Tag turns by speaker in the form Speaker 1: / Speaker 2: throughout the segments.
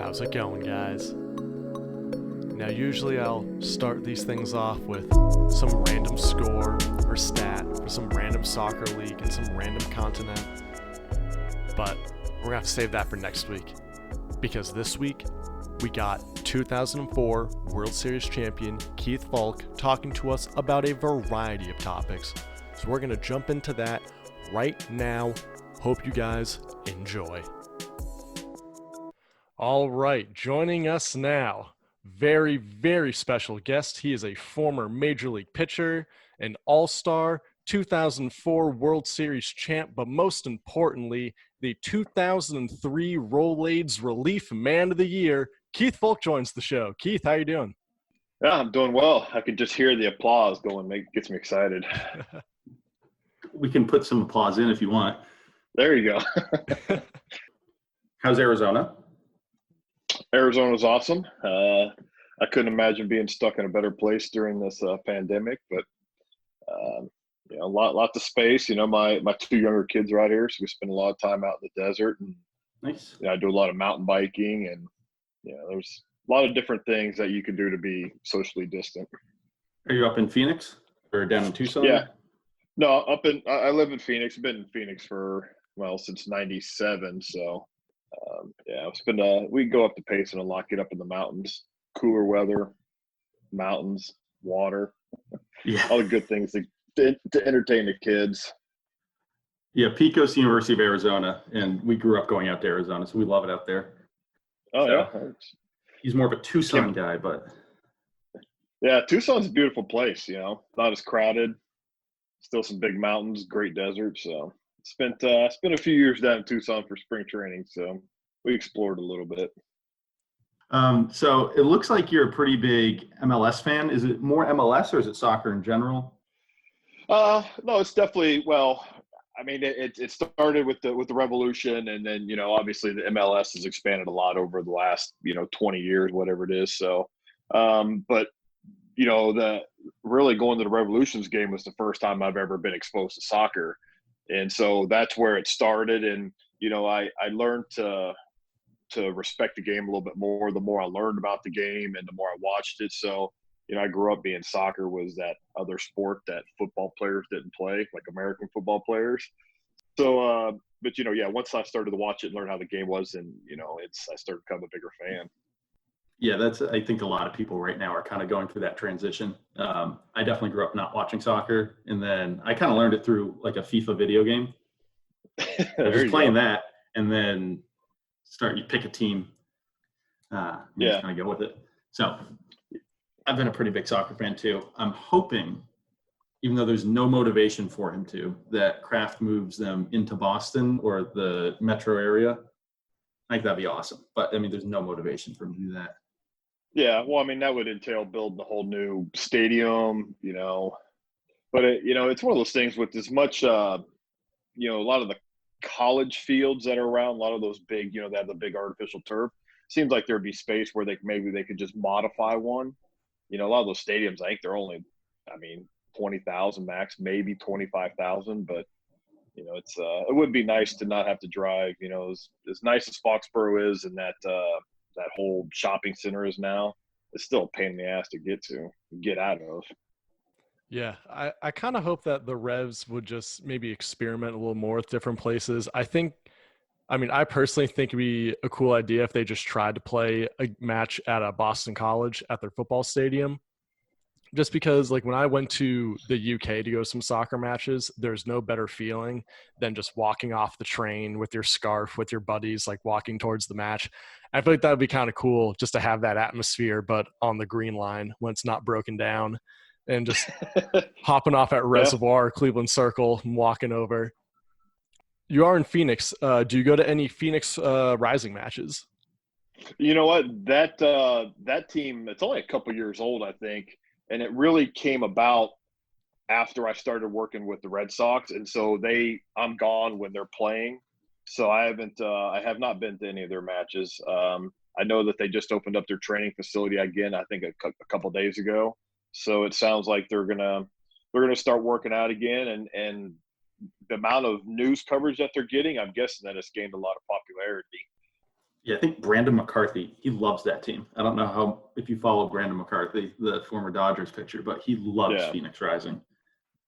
Speaker 1: How's it going, guys? Now, usually I'll start these things off with some random score or stat for some random soccer league and some random continent. But we're gonna have to save that for next week. Because this week, we got 2004 World Series champion Keith Foulke talking to us about a variety of topics. So we're gonna jump into that right now. Hope you guys enjoy. All right, joining us now, very, very special guest. He is a former Major League pitcher, an All-Star, 2004 World Series champ, but most importantly, the 2003 Rolaids Relief Man of the Year. Keith Foulke joins the show. Keith, how you doing?
Speaker 2: Yeah, I'm doing well. I can just hear the applause going. Gets me excited.
Speaker 3: We can put some applause in if you want.
Speaker 2: There you go.
Speaker 3: How's Arizona?
Speaker 2: Arizona's awesome. I couldn't imagine being stuck in a better place during this pandemic, but lots of space. My two younger kids are out here, so we spend a lot of time out in the desert, and
Speaker 3: Nice.
Speaker 2: I do a lot of mountain biking, and there's a lot of different things that you can do to be socially distant.
Speaker 3: Are you up in Phoenix or down in Tucson?
Speaker 2: Yeah. No, I live in Phoenix. I've been in Phoenix since '97. So, we go up to Payson a lot, get up in the mountains, cooler weather, mountains, water,
Speaker 3: Yeah.
Speaker 2: all the good things to entertain the kids.
Speaker 3: Yeah, Pecos University of Arizona, and we grew up going out to Arizona, so we love it out there.
Speaker 2: Oh,
Speaker 3: So,
Speaker 2: yeah.
Speaker 3: he's more of a Tucson guy, but
Speaker 2: Yeah, Tucson's a beautiful place, not as crowded, still some big mountains, great desert. So spent a few years down in Tucson for spring training, so we explored a little bit.
Speaker 3: So it looks like you're a pretty big MLS fan. Is it more MLS or is it soccer in general?
Speaker 2: No, it's definitely, it started with the revolution, and then obviously the MLS has expanded a lot over the last 20 years, whatever it is. So, but the really going to the Revolutions game was the first time I've ever been exposed to soccer, and so that's where it started. And I learned to respect the game a little bit more the more I learned about the game and the more I watched it. So I grew up being soccer was that other sport that football players didn't play, like American football players. So, but once I started to watch it and learn how the game was, and I started to become a bigger fan.
Speaker 3: Yeah, I think a lot of people right now are kind of going through that transition. I definitely grew up not watching soccer, and then I kind of learned it through like a FIFA video game. Just playing that, and then you pick a team, and just kind of go with it. So I've been a pretty big soccer fan too. I'm hoping, even though there's no motivation for him to, that Kraft moves them into Boston or the metro area. I think that'd be awesome. But there's no motivation for him to do that.
Speaker 2: Yeah, well, that would entail building a whole new stadium, but it's one of those things with as much, a lot of the college fields that are around, a lot of those big, they have the big artificial turf. Seems like there'd be space where they could just modify one. A lot of those stadiums, I think they're only, 20,000 max, maybe 25,000, but it would be nice to not have to drive, as nice as Foxborough is, and that whole shopping center is now, it's still a pain in the ass to get out of.
Speaker 1: Yeah, I kind of hope that the Revs would just maybe experiment a little more with different places. I personally think it'd be a cool idea if they just tried to play a match at a Boston College at their football stadium. Just because, when I went to the UK to go to some soccer matches, there's no better feeling than just walking off the train with your scarf, with your buddies, walking towards the match. I feel like that would be kind of cool just to have that atmosphere, but on the green line when it's not broken down, and just hopping off at Reservoir, Cleveland Circle, and walking over. You are in Phoenix. Do you go to any Phoenix Rising matches?
Speaker 2: You know what? That team, it's only a couple years old, I think. And it really came about after I started working with the Red Sox. And so I'm gone when they're playing. So I have not been to any of their matches. I know that they just opened up their training facility again, I think a couple days ago. So it sounds like they're going to start working out again. And the amount of news coverage that they're getting, I'm guessing that it's gained a lot of popularity.
Speaker 3: Yeah, I think Brandon McCarthy, he loves that team. I don't know if you follow Brandon McCarthy, the former Dodgers pitcher, but he loves
Speaker 2: Yeah.
Speaker 3: Phoenix Rising.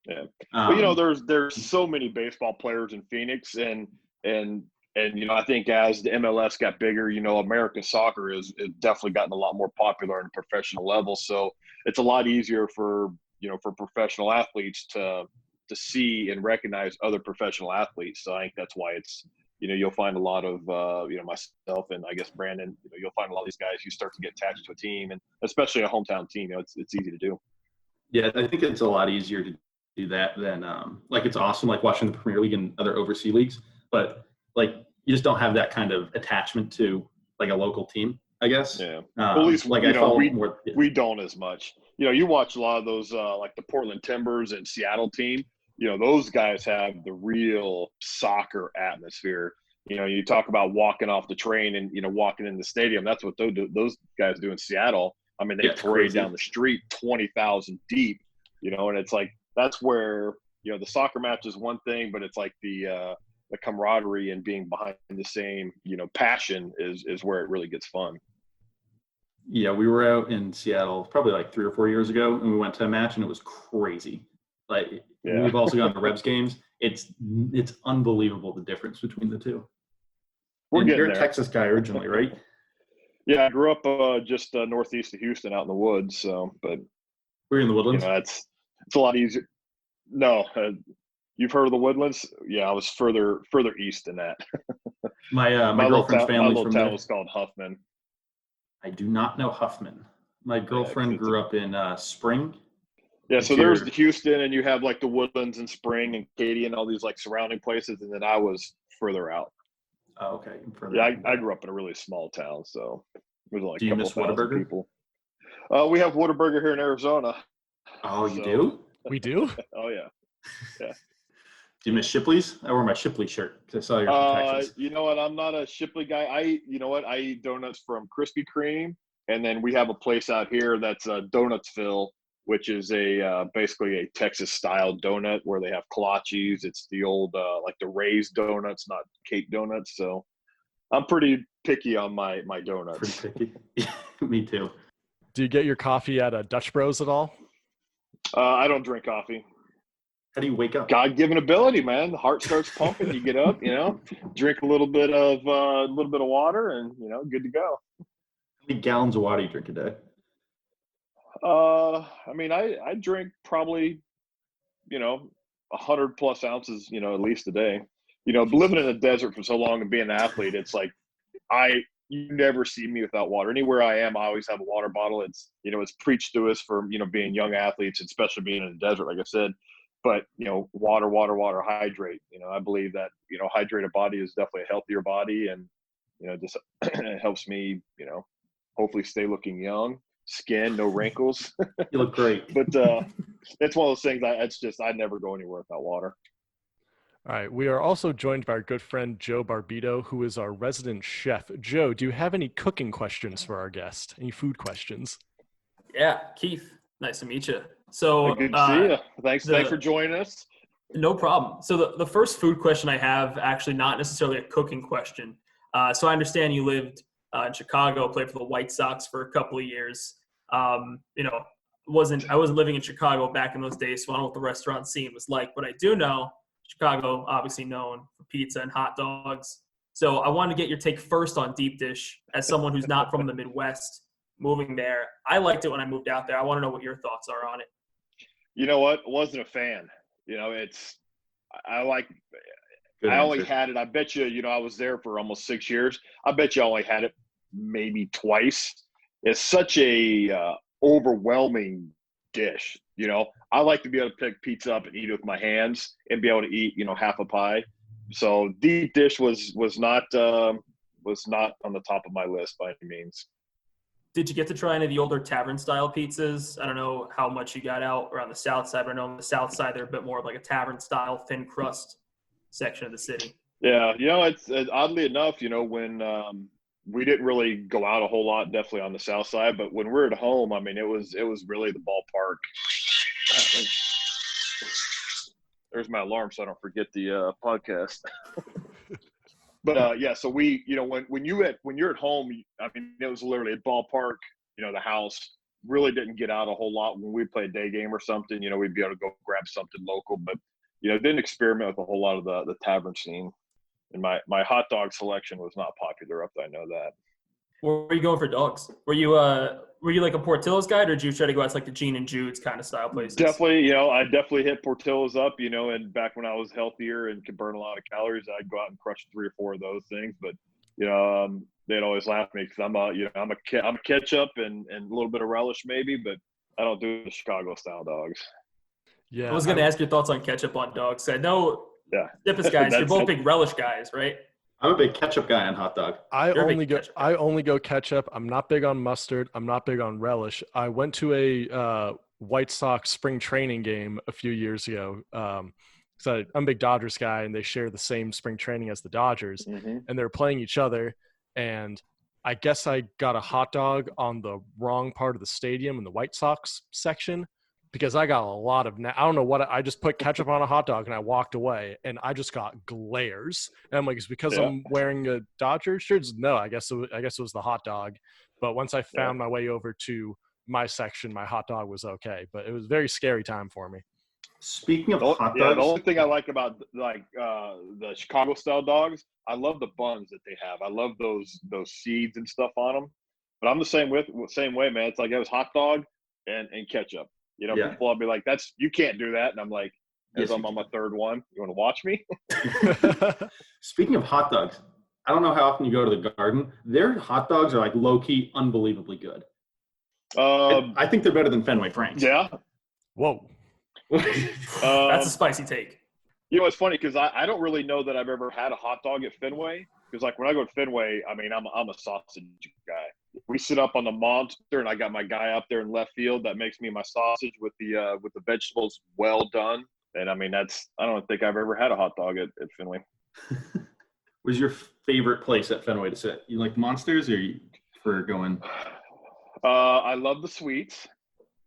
Speaker 2: Yeah. Well, there's so many baseball players in Phoenix, and I think as the MLS got bigger, American soccer is definitely gotten a lot more popular on a professional level. So it's a lot easier for professional athletes to see and recognize other professional athletes. So I think that's why it's you'll find a lot of myself and I guess Brandon. You'll find a lot of these guys. You start to get attached to a team, and especially a hometown team. It's easy to do.
Speaker 3: Yeah, I think it's a lot easier to do that than it's awesome like watching the Premier League and other overseas leagues, but like you just don't have that kind of attachment to like a local team, I guess.
Speaker 2: Yeah. Well, at least
Speaker 3: I follow more.
Speaker 2: We don't as much. You watch a lot of those like the Portland Timbers and Seattle team. Those guys have the real soccer atmosphere. You talk about walking off the train and walking in the stadium. That's what those guys do in Seattle. I mean, they parade down the street 20,000 deep. And it's like that's where the soccer match is one thing, but it's like the camaraderie and being behind the same passion is where it really gets fun.
Speaker 3: Yeah, we were out in Seattle probably like 3 or 4 years ago, and we went to a match, and it was crazy. We've also gone to Rebs games. It's unbelievable the difference between the two. You're a Texas guy originally, right?
Speaker 2: Yeah, I grew up just northeast of Houston, out in the woods. So, but
Speaker 3: we're in the Woodlands.
Speaker 2: It's a lot easier. No, you've heard of the Woodlands? Yeah, I was further east than that.
Speaker 3: My girlfriend's family's from there.
Speaker 2: Town was called Huffman.
Speaker 3: I do not know Huffman. My girlfriend grew up in Spring.
Speaker 2: Yeah, so there's Houston, and you have like the Woodlands and Spring and Katy and all these like surrounding places, and then I was further out.
Speaker 3: Oh, okay.
Speaker 2: Yeah, I grew up in a really small town, so it was like
Speaker 3: a couple thousand
Speaker 2: people. We have Whataburger here in Arizona.
Speaker 3: Oh, you do?
Speaker 1: We do?
Speaker 2: Oh, yeah. Yeah.
Speaker 3: Do you miss Shipley's? I wore my Shipley shirt because I saw you're from Texas.
Speaker 2: You know what? I'm not a Shipley guy. I eat donuts from Krispy Kreme, and then we have a place out here that's Donutsville, which is basically a Texas-style donut where they have kolaches. It's the old like the raised donuts, not cake donuts. So I'm pretty picky on my donuts.
Speaker 3: Pretty picky. Me too.
Speaker 1: Do you get your coffee at Dutch Bros at all?
Speaker 2: I don't drink coffee.
Speaker 3: How do you wake up?
Speaker 2: God-given ability, man. The heart starts pumping. You get up, drink a little bit of water, and good to go.
Speaker 3: How many gallons of water do you drink a day?
Speaker 2: I mean, I drink probably, 100 plus ounces, at least a day. Living in the desert for so long and being an athlete, it's like you never see me without water. Anywhere I am, I always have a water bottle. It's it's preached to us for being young athletes, especially being in the desert, like I said. But water, hydrate. I believe that hydrated body is definitely a healthier body, and just it helps me hopefully stay looking young, skin, no wrinkles.
Speaker 3: You look great.
Speaker 2: But it's one of those things. I never go anywhere without water.
Speaker 1: All right. We are also joined by our good friend Joe Barbito, who is our resident chef. Joe, do you have any cooking questions for our guest? Any food questions?
Speaker 4: Yeah, Keith, nice to meet you. So
Speaker 2: good to see you. Thanks for joining us.
Speaker 4: No problem. So the first food question I have, actually not necessarily a cooking question. So I understand you lived in Chicago, played for the White Sox for a couple of years. I wasn't living in Chicago back in those days, so I don't know what the restaurant scene was like. But I do know Chicago, obviously known for pizza and hot dogs. So I wanted to get your take first on deep dish as someone who's not from the Midwest, moving there. I liked it when I moved out there. I want to know what your thoughts are on it.
Speaker 2: You know what? Wasn't a fan. I only had it. I bet you, I was there for almost 6 years. I bet you I only had it maybe twice. It's such a overwhelming dish. I like to be able to pick pizza up and eat it with my hands and be able to eat, half a pie. So deep dish was not on the top of my list by any means.
Speaker 4: Did you get to try any of the older tavern-style pizzas? I don't know how much you got out around the south side, but I know on the south side they're a bit more of like a tavern-style thin crust section of the city.
Speaker 2: Yeah, it's oddly enough, when we didn't really go out a whole lot, definitely on the south side, but when we're at home, I mean, it was really the ballpark. There's my alarm so I don't forget the podcast. Yeah, so we, when you're at home, I mean, it was literally at ballpark, the house really didn't get out a whole lot when we played a day game or something, we'd be able to go grab something local, but, didn't experiment with a whole lot of the tavern scene. And my hot dog selection was not popular up there. I know that.
Speaker 4: Where were you going for dogs? Were you like a Portillo's guy, or did you try to go out to like the Gene and Jude's kind of style places?
Speaker 2: Definitely, I definitely hit Portillo's up, and back when I was healthier and could burn a lot of calories, I'd go out and crush 3 or 4 of those things. But they'd always laugh at me because I'm a ketchup and a little bit of relish maybe, but I don't do the Chicago style dogs.
Speaker 1: Yeah,
Speaker 4: I was going to ask your thoughts on ketchup on dogs. I know,
Speaker 2: yeah,
Speaker 4: Zippus guys, you're both big relish guys, right?
Speaker 3: I'm a big ketchup guy on hot dog.
Speaker 1: I only go ketchup. I'm not big on mustard. I'm not big on relish. I went to a White Sox spring training game a few years ago. So I'm a big Dodgers guy, and they share the same spring training as the Dodgers, and they're playing each other. And I guess I got a hot dog on the wrong part of the stadium in the White Sox section, because I got a lot of I don't know what I just put ketchup on a hot dog and I walked away and I just got glares. And I'm like, it's because I'm wearing a Dodgers shirt? No, I guess it was the hot dog. But once I found my way over to my section, my hot dog was okay. But it was a very scary time for me.
Speaker 3: Speaking of hot dogs,
Speaker 2: the only thing I like about the Chicago style dogs, I love the buns that they have. I love those seeds and stuff on them. But I'm the same way, man. It's like it was hot dog and ketchup. People will be like, you can't do that. And I'm like, as I'm on my third one, you want to watch me?
Speaker 3: Speaking of hot dogs, I don't know how often you go to the Garden. Their hot dogs are like low-key unbelievably good. I think they're better than Fenway Franks.
Speaker 2: Yeah.
Speaker 1: Whoa.
Speaker 4: That's a spicy take.
Speaker 2: It's funny because I don't really know that I've ever had a hot dog at Fenway. Because like when I go to Fenway, I mean, I'm a sausage guy. We sit up on the monster, and I got my guy up there in left field that makes me my sausage with the vegetables well done. And I mean, I don't think I've ever had a hot dog at Fenway.
Speaker 3: What's your favorite place at Fenway to sit? You like Monsters, or you prefer going?
Speaker 2: I love the suites.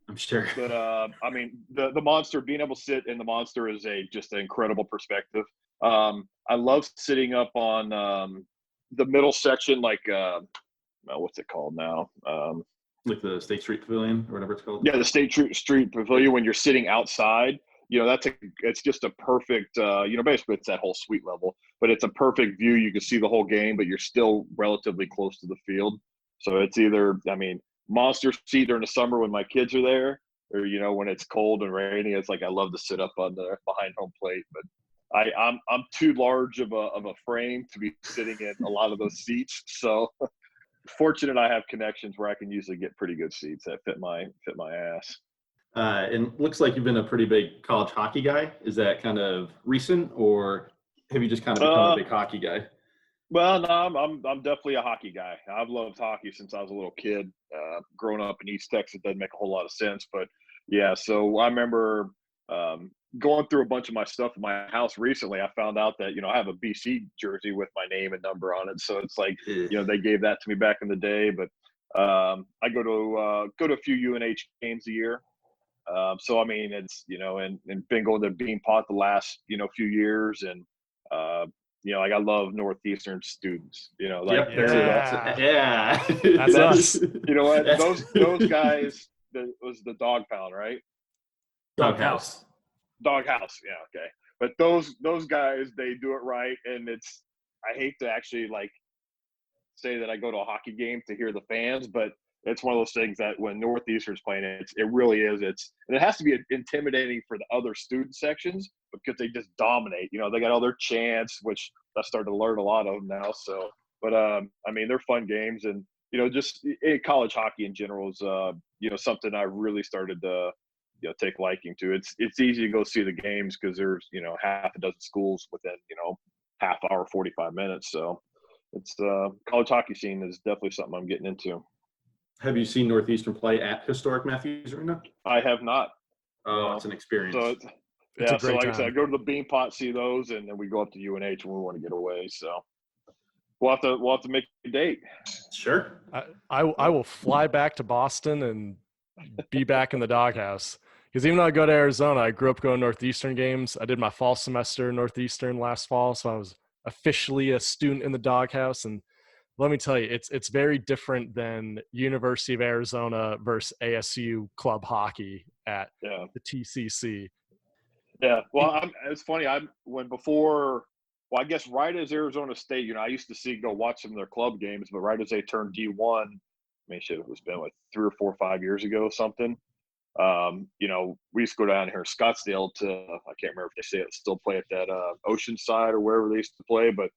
Speaker 3: I'm sure.
Speaker 2: But I mean, the Monster, being able to sit in the Monster is just an incredible perspective. I love sitting up on the middle section, like what's it called now?
Speaker 3: Like the State Street Pavilion or whatever it's called.
Speaker 2: Yeah, the State Street Pavilion. When you're sitting outside, it's just a perfect. Basically it's that whole suite level, but it's a perfect view. You can see the whole game, but you're still relatively close to the field. So it's either, I mean, Monster seat during the summer when my kids are there, or when it's cold and rainy. It's like I love to sit up on the behind home plate, but I'm too large of a frame to be sitting in a lot of those seats. So fortunate I have connections where I can usually get pretty good seats that fit my ass.
Speaker 3: And looks like you've been a pretty big college hockey guy. Is that kind of recent, or have you just kind of become a big hockey guy?
Speaker 2: Well, no, I'm definitely a hockey guy. I've loved hockey since I was a little kid. Growing up in East Texas doesn't make a whole lot of sense, but yeah. So I remember going through a bunch of my stuff in my house recently. I found out that I have a BC jersey with my name and number on it. So it's like they gave that to me back in the day. But I go to a few UNH games a year. So I mean, it's and been going to Beanpot the last few years, and like I love Northeastern students.
Speaker 1: That's us.
Speaker 2: You know what? Those guys. Was the Dog Pound, right?
Speaker 4: Doghouse.
Speaker 2: Doghouse, yeah, okay. But those guys, they do it right, and I hate to actually say that I go to a hockey game to hear the fans, but it's one of those things that when Northeastern's playing, it really is. And it has to be intimidating for the other student sections because they just dominate. They got all their chants, which I started to learn a lot of them now. So, but I mean, they're fun games, and just college hockey in general is something I really started to take liking to. It's easy to go see the games because there's half a dozen schools within half hour, 45 minutes. So it's college hockey scene is definitely something I'm getting into.
Speaker 3: Have you seen Northeastern play at historic Matthews Arena?
Speaker 2: I have not.
Speaker 3: Oh, it's an experience.
Speaker 2: So
Speaker 1: it's a
Speaker 2: so
Speaker 1: great
Speaker 2: like
Speaker 1: time.
Speaker 2: I said, I go to the Beanpot, see those, and then we go up to UNH when we want to get away. So we'll have to make a date.
Speaker 3: Sure.
Speaker 1: I will fly back to Boston and be back in the Doghouse. Because even though I go to Arizona, I grew up going Northeastern games. I did my fall semester in Northeastern last fall, so I was officially a student in the doghouse. And let me tell you, it's very different than University of Arizona versus ASU club hockey at the TCC.
Speaker 2: Yeah, well, it's funny. I guess right as Arizona State, I used to go watch some of their club games, but right as they turned D1, shit, it was been like 3 or 4 or 5 years ago, something. We used to go down here in Scottsdale to, I can't remember if they still play at that Oceanside or wherever they used to play, but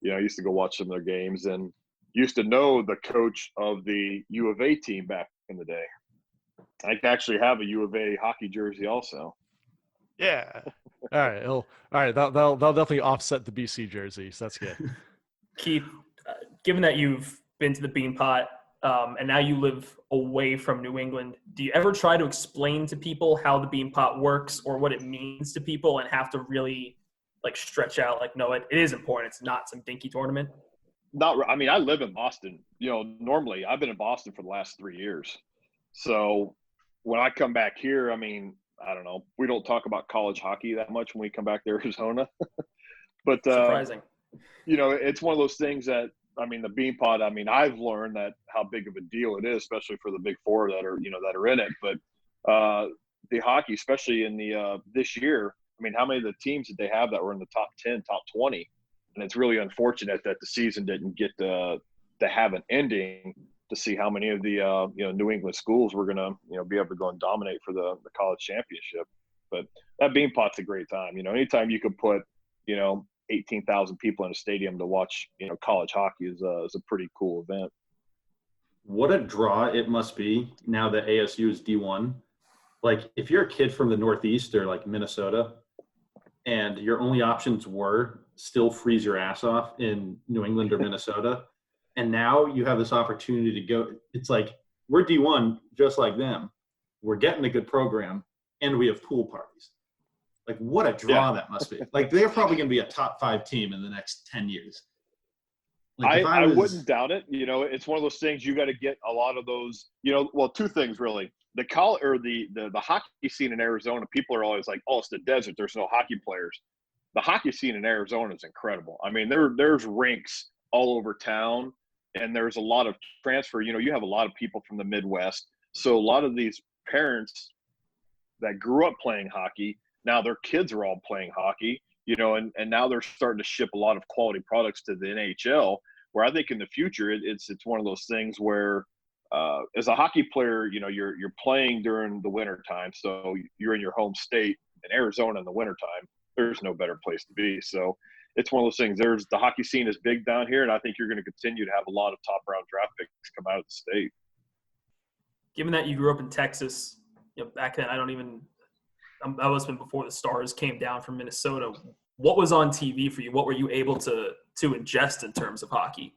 Speaker 2: I used to go watch some of their games and used to know the coach of the U of A team back in the day. I actually have a U of A hockey jersey also.
Speaker 1: Yeah. All right. All right. They'll definitely offset the BC jersey. So that's good.
Speaker 4: Keith, given that you've been to the Beanpot and now you live away from New England, do you ever try to explain to people how the Beanpot works or what it means to people and have to really stretch out no, it is important. It's not some dinky tournament?
Speaker 2: I live in Boston. Normally I've been in Boston for the last 3 years. So when I come back here, I don't know. We don't talk about college hockey that much when we come back to Arizona. But
Speaker 4: surprising.
Speaker 2: It's one of those things that the Beanpot. I've learned that how big of a deal it is, especially for the Big Four that are in it. But the hockey, especially in the this year, how many of the teams did they have that were in the top 10, top 20? And it's really unfortunate that the season didn't get to have an ending, to see how many of the New England schools were going to be able to go and dominate for the college championship. But that Beanpot's a great time. Anytime you could put 18,000 people in a stadium to watch college hockey is a pretty cool event.
Speaker 3: What a draw it must be now that ASU is D1. If you're a kid from the Northeast or Minnesota, and your only options were still freeze your ass off in New England or Minnesota, and now you have this opportunity to go. It's we're D1 just like them. We're getting a good program, and we have pool parties. What a draw that must be. They're probably going to be a top 5 team in the next 10 years.
Speaker 2: I wouldn't doubt it. It's one of those things you got to get a lot of those. Well, 2 things really. The hockey scene in Arizona, people are always like, "Oh, it's the desert. There's no hockey players." The hockey scene in Arizona is incredible. There's rinks all over town. And there's a lot of transfer. You have a lot of people from the Midwest. So a lot of these parents that grew up playing hockey, now their kids are all playing hockey, and now they're starting to ship a lot of quality products to the NHL, where I think in the future, it's one of those things where as a hockey player, you're playing during the winter time. So you're in your home state. In Arizona in the wintertime, there's no better place to be. So it's one of those things. The hockey scene is big down here, and I think you're going to continue to have a lot of top round draft picks come out of the state.
Speaker 4: Given that you grew up in Texas, back then, that was before the Stars came down from Minnesota. What was on TV for you? What were you able to ingest in terms of hockey?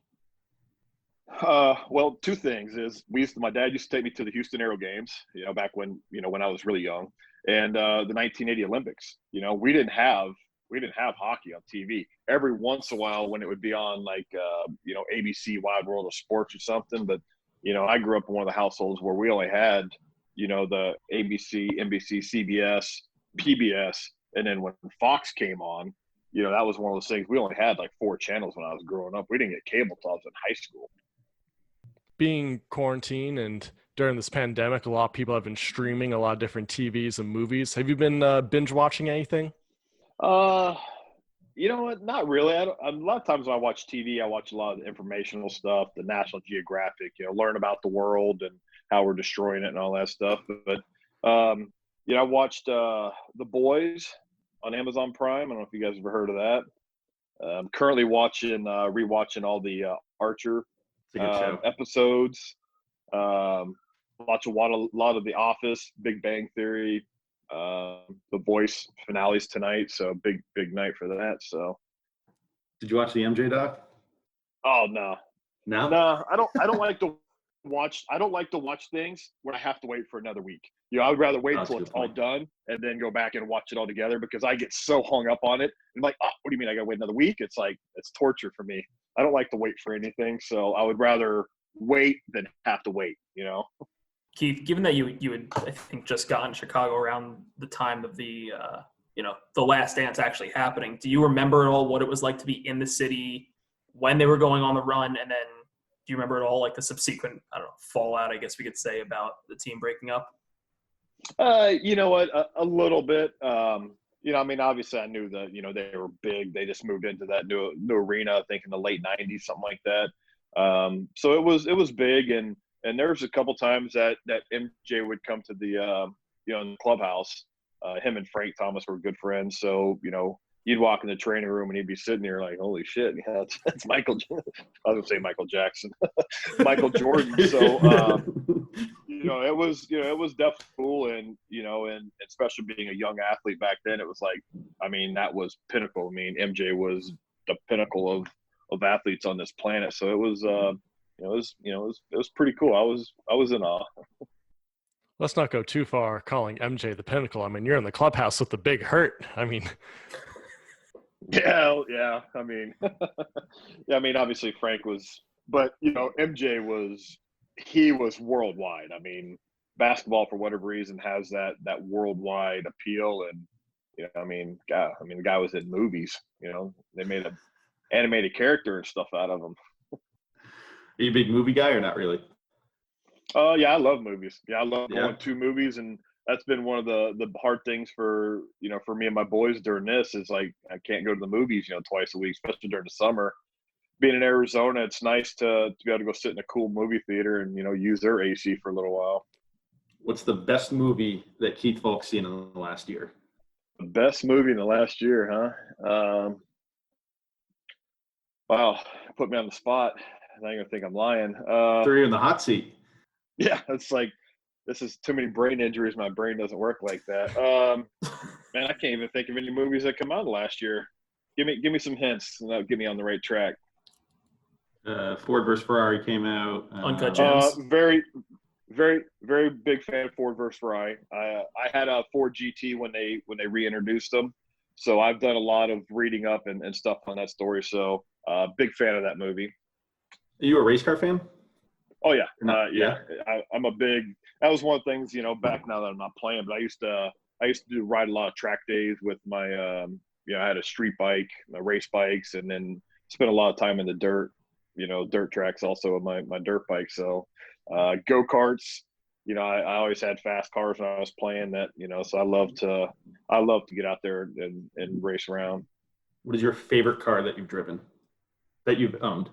Speaker 2: Well, 2 things is my dad used to take me to the Houston Aero games, back when I was really young, and the 1980 Olympics. We didn't have hockey on TV. Every once in a while when it would be on ABC Wide World of Sports or something. But, I grew up in one of the households where we only had, the ABC, NBC, CBS, PBS. And then when Fox came on, that was one of those things. We only had 4 channels when I was growing up. We didn't get cable until I was in high school.
Speaker 1: Being quarantined and during this pandemic, a lot of people have been streaming a lot of different TVs and movies. Have you been binge watching anything?
Speaker 2: What? Not really. A lot of times when I watch TV, I watch a lot of the informational stuff, the National Geographic, learn about the world and how we're destroying it and all that stuff. But, I watched The Boys on Amazon Prime. I don't know if you guys have ever heard of that. I'm currently rewatching all the Archer episodes. Watch a lot of The Office, Big Bang Theory, The Voice finales tonight. So big night for that. So,
Speaker 3: did you watch the MJ doc?
Speaker 2: Oh no. I don't like to watch. I don't like to watch things where I have to wait for another week. I would rather wait until it's all done and then go back and watch it all together, because I get so hung up on it. I'm like, oh, what do you mean I got to wait another week? It's torture for me. I don't like to wait for anything, so I would rather wait than have to wait.
Speaker 4: Keith, given that you had, I think, just gotten Chicago around the time of the the Last Dance actually happening. Do you remember at all what it was like to be in the city when they were going on the run? And then do you remember at all like the subsequent, I don't know, fallout, I guess we could say, about the team breaking up?
Speaker 2: You know what? A little bit. I mean, obviously I knew that, they were big. They just moved into that new arena, I think in the late 90s, something like that. So it was big. And there was a couple times that MJ would come to the, in the clubhouse. Him and Frank Thomas were good friends. So, you'd walk in the training room and he'd be sitting there like, holy shit, yeah, that's Michael. I was going to say Michael Jackson, Michael Jordan. So, it was definitely cool. And, and especially being a young athlete back then, it was like, I mean, that was pinnacle. I mean, MJ was the pinnacle of athletes on this planet. So it was, it was pretty cool. I was in awe.
Speaker 1: Let's not go too far calling MJ the pinnacle. I mean, you're in the clubhouse with the Big Hurt. I mean,
Speaker 2: yeah. I mean, obviously Frank was, but MJ he was worldwide. I mean, basketball for whatever reason has that worldwide appeal, and the guy was in movies. They made an animated character and stuff out of him.
Speaker 3: Are you a big movie guy or not really?
Speaker 2: Yeah, I love movies. Yeah, I love going to movies, and that's been one of the hard things for for me and my boys during this is like I can't go to the movies twice a week, especially during the summer. Being in Arizona, it's nice to be able to go sit in a cool movie theater and use their AC for a little while.
Speaker 3: What's the best movie that Keith Foulke's seen in the last year?
Speaker 2: The best movie in the last year, huh? Wow, put me on the spot. Now you're gonna think I'm lying.
Speaker 3: Threw you in the hot seat.
Speaker 2: Yeah, it's like this is too many brain injuries. My brain doesn't work like that. Man, I can't even think of any movies that come out last year. Give me some hints, and that'll get me on the right track.
Speaker 3: Ford versus Ferrari came out.
Speaker 4: Uncut Gems.
Speaker 2: Very, very, very big fan of Ford versus Ferrari. I had a Ford GT when they reintroduced them, so I've done a lot of reading up and stuff on that story. So, big fan of that movie.
Speaker 3: Are you a race car fan?
Speaker 2: Oh yeah, I'm a big. That was one of the things back now that I'm not playing, but I used to ride a lot of track days with my I had a street bike, my race bikes, and then spent a lot of time in the dirt, dirt tracks also with my dirt bike. So go karts, I always had fast cars when I was playing that, so I love to get out there and race around.
Speaker 3: What is your favorite car that you've driven, that you've owned?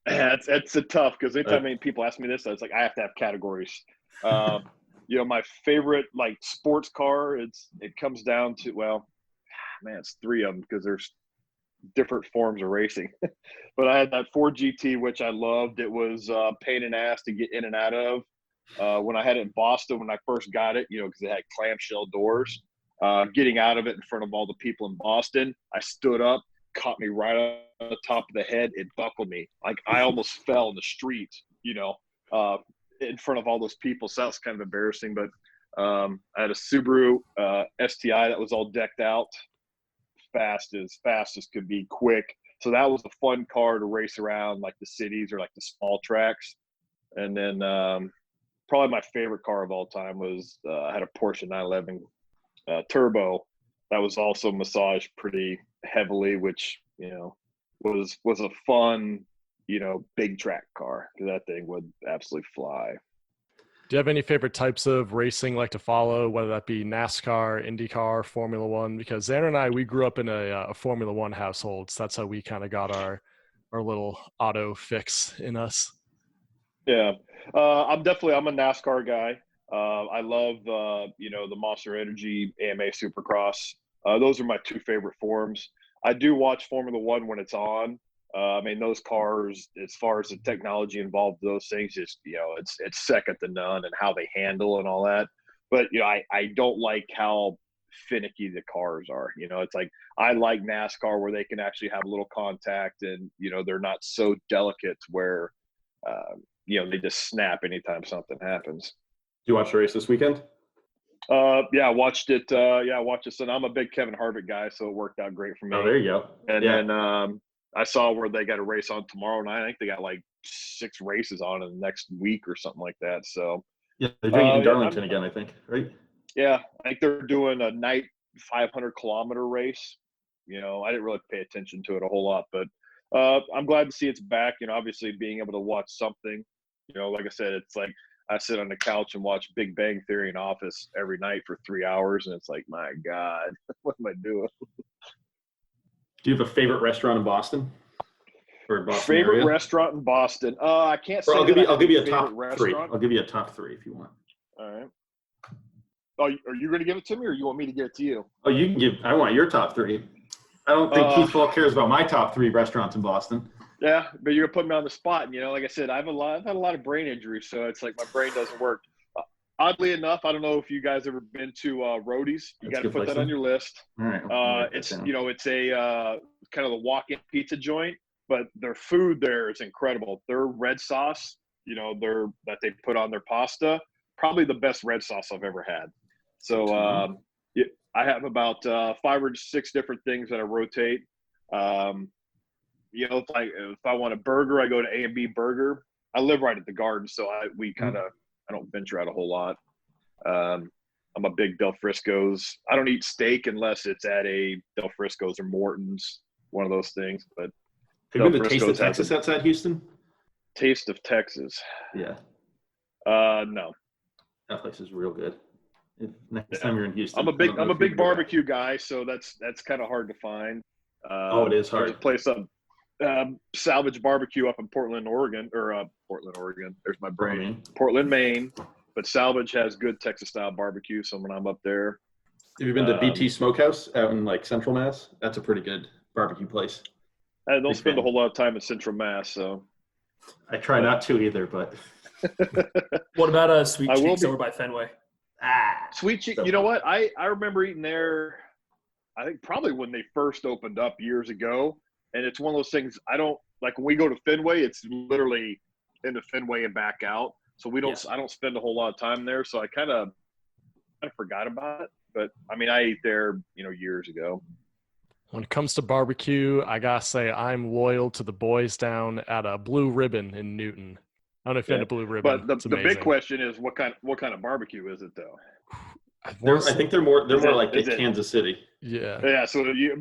Speaker 2: It's a tough because anytime people ask me this, it's like I have to have categories. My favorite like sports car, it comes down to it's three of them because there's different forms of racing. But I had that Ford GT, which I loved. It was pain in the ass to get in and out of. When I had it in Boston, when I first got it, because it had clamshell doors, getting out of it in front of all the people in Boston, I stood up, caught me right on the top of the head. It buckled me. Like I almost fell in the street, in front of all those people. So that was kind of embarrassing, but I had a Subaru STI that was all decked out, fast as could be, quick. So that was a fun car to race around like the cities or like the small tracks. And then probably my favorite car of all time was I had a Porsche 911 Turbo that was also massaged pretty heavily, which was a fun big track car, because that thing would absolutely fly.
Speaker 1: do you have any favorite types of racing like to follow, whether that be NASCAR, IndyCar, Formula One? Because Xander and I, we grew up in a Formula One household, so that's how we kind of got our little auto fix in us.
Speaker 2: Yeah, I'm a NASCAR guy. I love the Monster Energy AMA Supercross. Those are my two favorite forms. I do watch Formula One when it's on. Those cars, as far as the technology involved, those things, it's second to none, and how they handle and all that. But I don't like how finicky the cars are. It's like I like NASCAR where they can actually have a little contact, and they're not so delicate where they just snap anytime something happens.
Speaker 3: Did you watch the race this weekend?
Speaker 2: Yeah, I watched it. I watched it. And I'm a big Kevin Harvick guy, so it worked out great for me.
Speaker 3: Oh, there you go.
Speaker 2: And then I saw where they got a race on tomorrow night. I think they got like 6 races on in the next week or something like that. So
Speaker 3: yeah, they're doing it in Darlington again, I think, right?
Speaker 2: Yeah, I think they're doing a night 500-kilometer race. I didn't really pay attention to it a whole lot, but I'm glad to see it's back. Obviously being able to watch something. Like I said, it's like I sit on the couch and watch Big Bang Theory and Office every night for 3 hours, and it's like, my God, what am I doing?
Speaker 3: Do you have a favorite restaurant in Boston or Boston
Speaker 2: Favorite
Speaker 3: area?
Speaker 2: restaurant in Boston? I can't say
Speaker 3: Or I'll give you a top three.
Speaker 2: restaurant.
Speaker 3: I'll give you a top three if you want.
Speaker 2: All right. Oh, are you going to give it to me, or you want me to give it to you?
Speaker 3: Oh, you can give. I want your top three. I don't think Keith Foulke cares about my top three restaurants in Boston.
Speaker 2: Yeah, but you're putting me on the spot. And, like I said, I've had a lot of brain injuries, so it's like my brain doesn't work. Oddly enough, I don't know if you guys ever been to Roadies. You got to put that on your list.
Speaker 3: All right.
Speaker 2: It's it's a kind of the walk-in pizza joint, but their food there is incredible. Their red sauce, that they put on their pasta, probably the best red sauce I've ever had. So I have about 5 or 6 different things that I rotate. If I want a burger, I go to A&B Burger. I live right at the Garden, so I don't venture out a whole lot. I'm a big Del Frisco's. I don't eat steak unless it's at a Del Frisco's or Morton's, one of those things. But
Speaker 3: have you been to Taste of Texas outside Houston?
Speaker 2: Taste of Texas.
Speaker 3: Yeah.
Speaker 2: No.
Speaker 3: That place is real good. Next time you're in Houston,
Speaker 2: I'm a big barbecue guy, so that's kind of hard to find.
Speaker 3: It is hard.
Speaker 2: There's a place up, Salvage Barbecue up in Portland, Oregon. There's my brain. Portland, Maine. But Salvage has good Texas-style barbecue, so when I'm up there.
Speaker 3: Have you been to BT Smokehouse out in like Central Mass? That's a pretty good barbecue place.
Speaker 2: I don't spend a whole lot of time in Central Mass, so.
Speaker 3: I try not to either, but.
Speaker 4: What about Sweet Cheeks over by Fenway?
Speaker 2: Sweet Cheeks. You know what? I remember eating there, I think probably when they first opened up years ago. And it's one of those things I don't like when we go to Fenway, it's literally into Fenway and back out. So I don't spend a whole lot of time there. So I kind of forgot about it. But I mean, I ate there, years ago.
Speaker 1: When it comes to barbecue, I gotta say I'm loyal to the boys down at a Blue Ribbon in Newton. I don't know if you've been to Blue Ribbon.
Speaker 2: But the big question is what kind of barbecue is it though?
Speaker 3: I think they're more like Kansas City.
Speaker 1: Yeah.
Speaker 2: Yeah. So you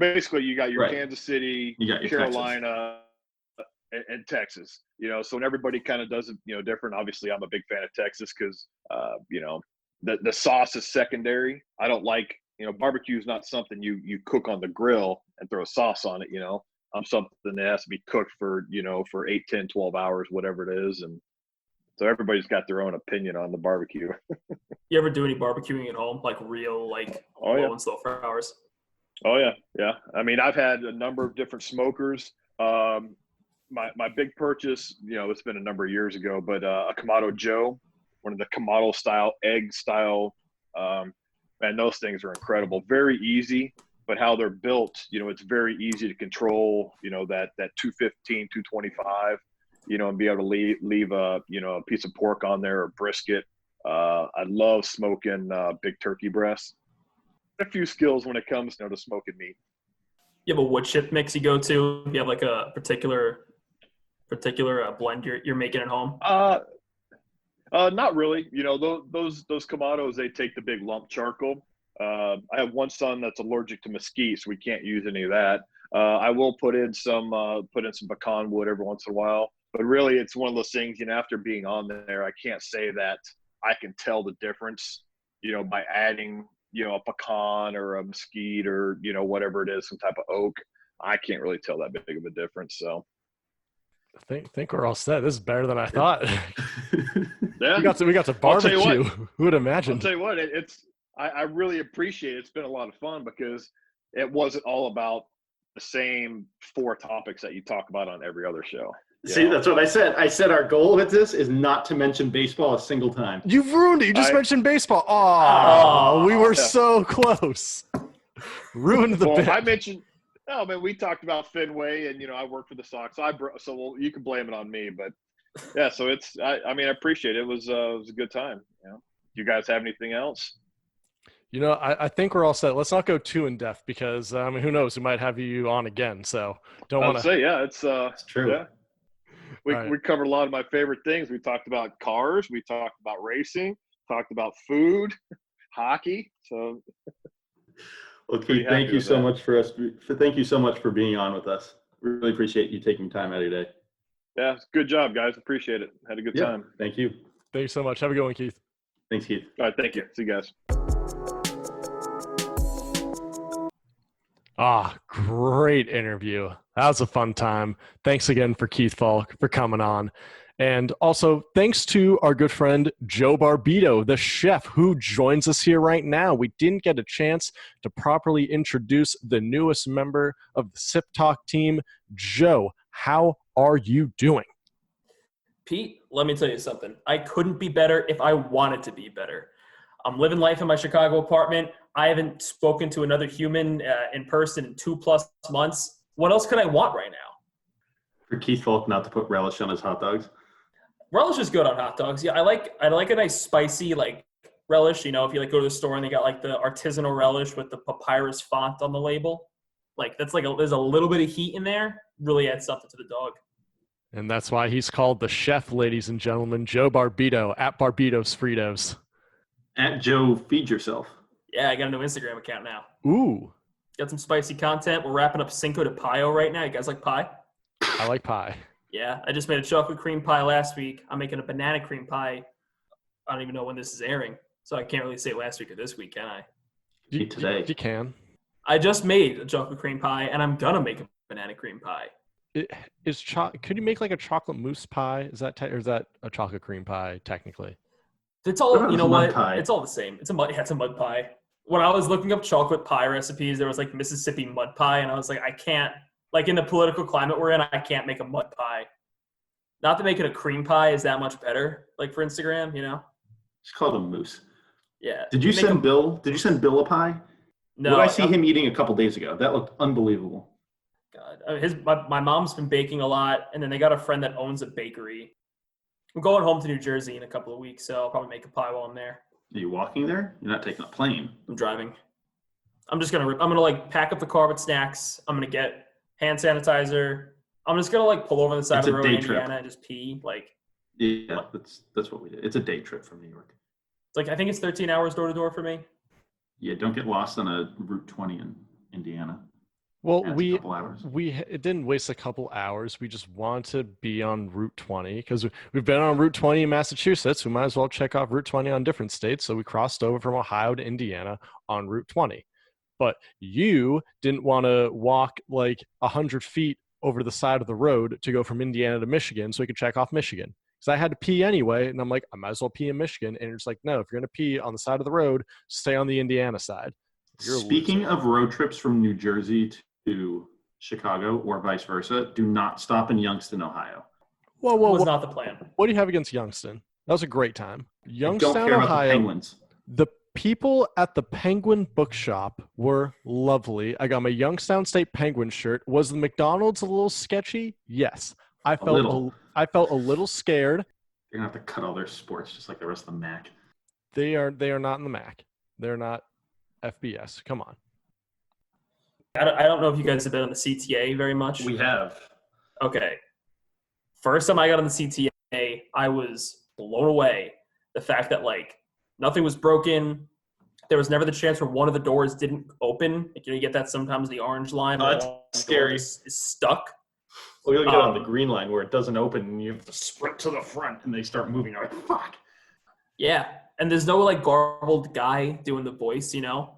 Speaker 2: got your Kansas City,
Speaker 3: you got your
Speaker 2: Carolina, and Texas. So when everybody kind of does it, different. Obviously, I'm a big fan of Texas because the sauce is secondary. I don't like barbecue is not something you cook on the grill and throw sauce on it. I'm something that has to be cooked for 8, 10, 12 hours, whatever it is, and so everybody's got their own opinion on the barbecue.
Speaker 4: You ever do any barbecuing at home, like real, low and slow for hours?
Speaker 2: Oh yeah, yeah. I mean, I've had a number of different smokers. My big purchase, it's been a number of years ago, but a Kamado Joe, one of the Kamado style, egg style. Man, those things are incredible. Very easy, but how they're built, it's very easy to control. That 215, 225. And be able to leave a piece of pork on there or brisket. I love smoking big turkey breasts. A few skills when it comes to smoking meat.
Speaker 4: You have a wood chip mix you go to? You have like a particular blend you're making at home?
Speaker 2: Not really. Those Kamados, they take the big lump charcoal. I have one son that's allergic to mesquite, so we can't use any of that. I will put in some pecan wood every once in a while. But really, it's one of those things, after being on there, I can't say that I can tell the difference, by adding, a pecan or a mesquite or, whatever it is, some type of oak. I can't really tell that big of a difference. So
Speaker 1: I think we're all set. This is better than I thought.
Speaker 2: Yeah.
Speaker 1: We got to barbecue. Who would imagine?
Speaker 2: I'll tell you what, I really appreciate it. It's been a lot of fun because it wasn't all about the same 4 topics that you talk about on every other show.
Speaker 3: See, that's what I said. I said our goal with this is not to mention baseball a single time.
Speaker 1: You've ruined it. You just mentioned baseball. Oh, we were so close. Ruined the bit.
Speaker 2: I mentioned – no, man, we talked about Fenway, and, I work for the Sox. So you can blame it on me. But, yeah, so it's – I appreciate it. It was a good time. Do you guys have anything else?
Speaker 1: I think we're all set. Let's not go too in depth because who knows? We might have you on again. So don't want to
Speaker 2: say, yeah, it's
Speaker 3: true.
Speaker 2: Yeah. We covered a lot of my favorite things. We talked about cars. We talked about racing. Talked about food. hockey. So,
Speaker 3: Okay, thank you so much thank you so much for being on with us. We really appreciate you taking time out of your day.
Speaker 2: Yeah, good job, guys. Appreciate it. Had a good time.
Speaker 3: Thank you.
Speaker 1: Thanks so much. Have a good one, Keith.
Speaker 3: Thanks, Keith.
Speaker 2: All right, thank you. See you guys.
Speaker 1: Great interview. That was a fun time. Thanks again for Keith Foulke for coming on. And also, thanks to our good friend, Joe Barbito, the chef who joins us here right now. We didn't get a chance to properly introduce the newest member of the Tsip Talk team. Joe, how are you doing?
Speaker 4: Pete, let me tell you something. I couldn't be better if I wanted to be better. I'm living life in my Chicago apartment. I haven't spoken to another human in person in 2+ months. What else could I want right now?
Speaker 3: For Keith Foulke not to put relish on his hot dogs.
Speaker 4: Relish is good on hot dogs. Yeah, I like a nice spicy like relish. You know, if you like go to the store and they got like the artisanal relish with the papyrus font on the label, like that's like there's a little bit of heat in there. Really adds something to the dog.
Speaker 1: And that's why he's called the chef, ladies and gentlemen, Joe Barbito at Barbito's Fritos.
Speaker 3: At Joe Feed Yourself.
Speaker 4: Yeah, I got a new Instagram account now.
Speaker 1: Ooh.
Speaker 4: Got some spicy content. We're wrapping up Cinco de Mayo right now. You guys like pie?
Speaker 1: I like pie.
Speaker 4: Yeah, I just made a chocolate cream pie last week. I'm making a banana cream pie. I don't even know when this is airing, so I can't really say last week or this week, can I?
Speaker 3: Today.
Speaker 1: You can.
Speaker 4: I just made a chocolate cream pie, and I'm gonna make a banana cream pie.
Speaker 1: Could you make like a chocolate mousse pie? Is that or is that a chocolate cream pie technically?
Speaker 4: It's all, you know what?
Speaker 3: Pie?
Speaker 4: It's all the same. It's a mud pie. When I was looking up chocolate pie recipes, there was like Mississippi mud pie, and I was like, I can't. Like in the political climate we're in, I can't make a mud pie. Not that making a cream pie is that much better, like for Instagram, you know?
Speaker 3: It's called a mousse.
Speaker 4: Yeah.
Speaker 3: Did you send Bill a pie?
Speaker 4: No.
Speaker 3: What did I see him eating a couple days ago? That looked unbelievable.
Speaker 4: God. My mom's been baking a lot, and then they got a friend that owns a bakery. I'm going home to New Jersey in a couple of weeks, so I'll probably make a pie while I'm there.
Speaker 3: Are you walking there? You're not taking a plane.
Speaker 4: I'm driving. I'm gonna like pack up the car with snacks. I'm gonna get hand sanitizer. I'm just gonna like pull over on the side of the road in Indiana and just pee. Like,
Speaker 3: yeah, that's what we did. It's a day trip from New York.
Speaker 4: It's like I think it's 13 hours door to door for me.
Speaker 3: Yeah, don't get lost on a Route 20 in Indiana.
Speaker 1: Well,
Speaker 3: it
Speaker 1: didn't waste a couple hours. We just wanted to be on Route 20 because we've been on Route 20 in Massachusetts. We might as well check off Route 20 on different states. So we crossed over from Ohio to Indiana on Route 20. But you didn't want to walk like 100 feet over the side of the road to go from Indiana to Michigan so we could check off Michigan. Because I had to pee anyway, and I'm like, I might as well pee in Michigan. And you're just like, no, if you're going to pee on the side of the road, stay on the Indiana side.
Speaker 3: Speaking of road trips from New Jersey to Chicago or vice versa, do not stop in Youngstown, Ohio.
Speaker 4: Whoa, was not the plan.
Speaker 1: What do you have against Youngstown? That was a great time. Youngstown,
Speaker 3: don't care
Speaker 1: Ohio.
Speaker 3: about the Penguins.
Speaker 1: The people at the Penguin Bookshop were lovely. I got my Youngstown State Penguin shirt. Was the McDonald's a little sketchy? Yes. I felt a little scared.
Speaker 3: They're gonna have to cut all their sports just like the rest of the MAC.
Speaker 1: They are not in the MAC. They're not FBS. Come on.
Speaker 4: I don't know if you guys have been on the CTA very much.
Speaker 3: We have.
Speaker 4: Okay. First time I got on the CTA, I was blown away. The fact that like nothing was broken. There was never the chance where one of the doors didn't open. Like, you get that sometimes the orange line.
Speaker 3: That's scary.
Speaker 4: Is stuck.
Speaker 3: Well, you'll get on the green line where it doesn't open and you have to sprint to the front and they start moving. You're like, fuck.
Speaker 4: Yeah. And there's no like garbled guy doing the voice, you know?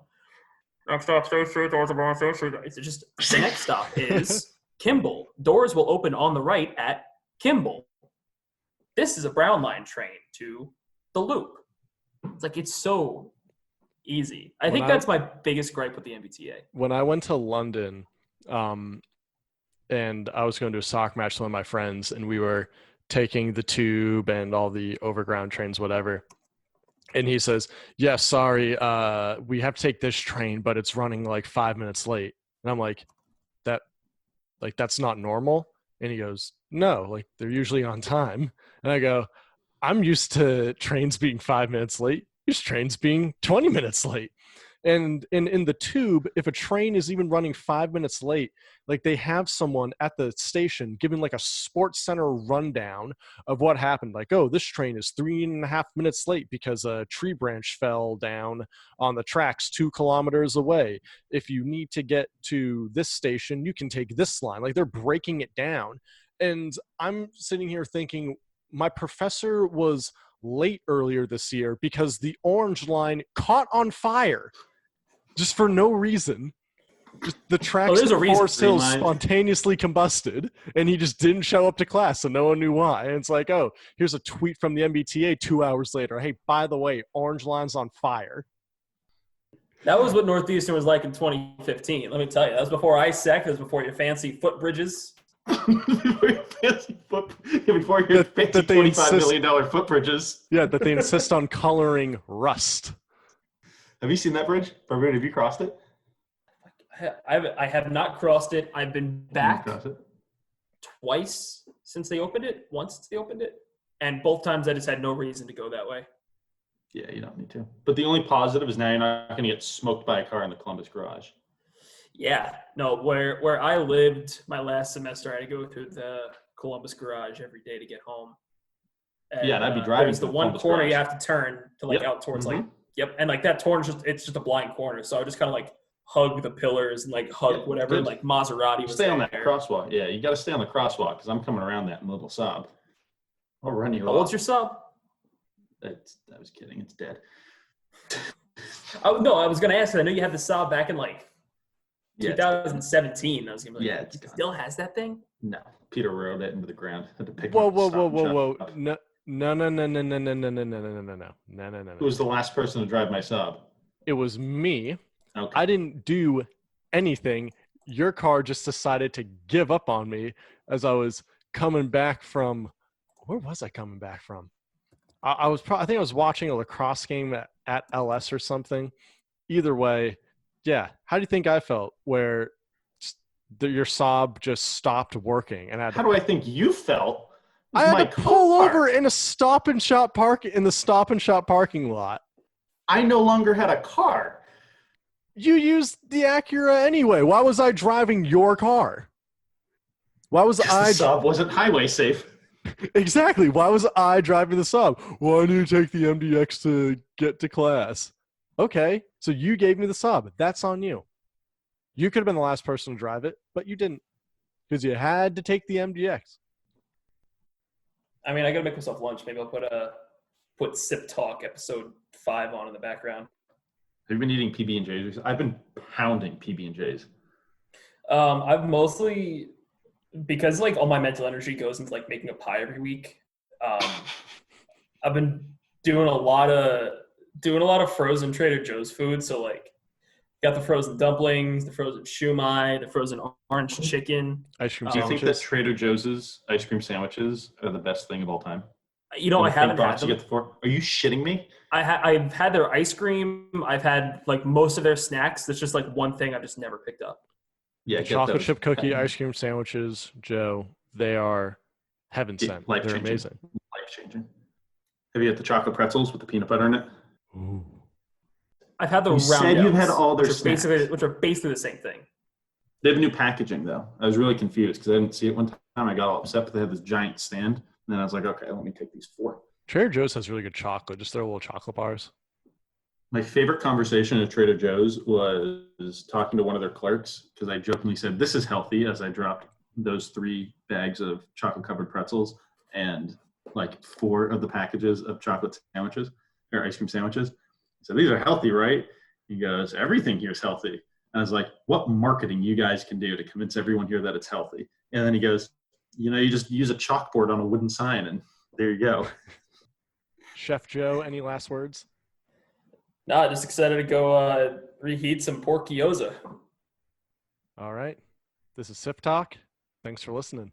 Speaker 4: Next stop, State Street, doors are on State Street. It's just the next stop is Kimball. Doors will open on the right at Kimball. This is a Brown Line train to the Loop. It's like it's so easy. I think that's my biggest gripe with the MBTA.
Speaker 1: When I went to London, and I was going to a soccer match with one of my friends, and we were taking the tube and all the overground trains, whatever. And he says, yeah, sorry, we have to take this train, but it's running like 5 minutes late. And I'm like, that's not normal. And he goes, no, like they're usually on time. And I go, I'm used to trains being 5 minutes late. Used to trains being 20 minutes late. And in the tube, if a train is even running 5 minutes late, like they have someone at the station giving like a sports center rundown of what happened. Like, oh, this train is 3.5 minutes late because a tree branch fell down on the tracks 2 kilometers away. If you need to get to this station, you can take this line. Like they're breaking it down. And I'm sitting here thinking, my professor was late earlier this year because the orange line caught on fire. Just for no reason. Just the tracks
Speaker 4: there's a
Speaker 1: at
Speaker 4: reason.
Speaker 1: Forest Hills spontaneously combusted, and he just didn't show up to class, so no one knew why. And it's like, oh, here's a tweet from the MBTA 2 hours later. Hey, by the way, orange line's on fire.
Speaker 4: That was what Northeastern was like in 2015. Let me tell you, that was before ISEC. That was before your fancy footbridges.
Speaker 3: Before your fancy $25 million footbridges.
Speaker 1: Yeah, that they insist on coloring rust.
Speaker 3: Have you seen that bridge? Barbito, have you crossed it?
Speaker 4: I have not crossed it. I've been back twice since they opened it. Once since they opened it. And both times I just had no reason to go that way.
Speaker 3: Yeah, you don't need to. But the only positive is now you're not going to get smoked by a car in the Columbus garage.
Speaker 4: Yeah. No, where I lived my last semester, I had to go through the Columbus garage every day to get home. And,
Speaker 3: and I'd be driving.
Speaker 4: There's the one
Speaker 3: Columbus
Speaker 4: corner
Speaker 3: garage.
Speaker 4: you have to turn to like out towards like. Yep, and like that corner, it's just a blind corner. So I just kind of like hug the pillars and like hug whatever. Like Maserati was
Speaker 3: stay on that
Speaker 4: there.
Speaker 3: crosswalk. Yeah, you got to stay on the crosswalk because I'm coming around that in little Saab. I'll run you
Speaker 4: How old's your sub?
Speaker 3: I was kidding. It's dead.
Speaker 4: Oh no, I was gonna ask. I know you had the Saab back in like 2017. I was gonna be like, it still has that thing?
Speaker 3: No, Peter rode it into the ground. Had to pick
Speaker 1: Whoa. No.
Speaker 3: Who was the last person to drive my Saab?
Speaker 1: It was me.
Speaker 3: Okay.
Speaker 1: I didn't do anything. Your car just decided to give up on me as I was coming back from. Where was I coming back from? I think I was watching a lacrosse game at LS or something. Either way, yeah. How do you think I felt? Where your Saab just stopped working, and
Speaker 3: how do I think you felt?
Speaker 1: I had to pull over in a Stop and Shop parking lot.
Speaker 3: I no longer had a car.
Speaker 1: You used the Acura anyway. Why was I driving your car? Why was
Speaker 3: The Saab wasn't highway safe.
Speaker 1: Exactly. Why was I driving the Saab? Why did you take the MDX to get to class? Okay, so you gave me the Saab. That's on you. You could have been the last person to drive it, but you didn't because you had to take the MDX.
Speaker 4: I mean, I gotta make myself lunch. Maybe I'll put Tsip Talk episode 5 on in the background.
Speaker 3: Have you been eating PB&Js? I've been pounding PB&Js.
Speaker 4: I've mostly, because like all my mental energy goes into like making a pie every week. I've been doing a lot of frozen Trader Joe's food. So like, got the frozen dumplings, the frozen shumai, the frozen orange chicken.
Speaker 1: Ice cream
Speaker 3: Do you
Speaker 1: sandwiches.
Speaker 3: think that Trader Joe's ice cream sandwiches are the best thing of all time?
Speaker 4: You know, I haven't had them.
Speaker 3: Are you shitting me?
Speaker 4: I've had their ice cream. I've had like most of their snacks. That's just like one thing I've just never picked up.
Speaker 3: Yeah,
Speaker 1: chocolate chip cookie ice cream sandwiches, Joe. They are heaven sent. They're amazing.
Speaker 3: Life changing. Have you had the chocolate pretzels with the peanut butter in it?
Speaker 1: Ooh.
Speaker 4: I've had the round.
Speaker 3: Said you've had all their snacks.
Speaker 4: Which are basically the same thing.
Speaker 3: They have new packaging though. I was really confused because I didn't see it one time. I got all upset, but they had this giant stand. And then I was like, okay, let me take these 4.
Speaker 1: Trader Joe's has really good chocolate. Just their little chocolate bars.
Speaker 3: My favorite conversation at Trader Joe's was talking to one of their clerks because I jokingly said, this is healthy, as I dropped those 3 bags of chocolate-covered pretzels and like 4 of the packages of chocolate sandwiches or ice cream sandwiches. So these are healthy, right? He goes, everything here is healthy. And I was like, what marketing you guys can do to convince everyone here that it's healthy? And then he goes, you know, you just use a chalkboard on a wooden sign and there you go.
Speaker 1: Chef Joe, any last words?
Speaker 4: No, just excited to go reheat some pork gyoza.
Speaker 1: All right. This is Tsip Talk. Thanks for listening.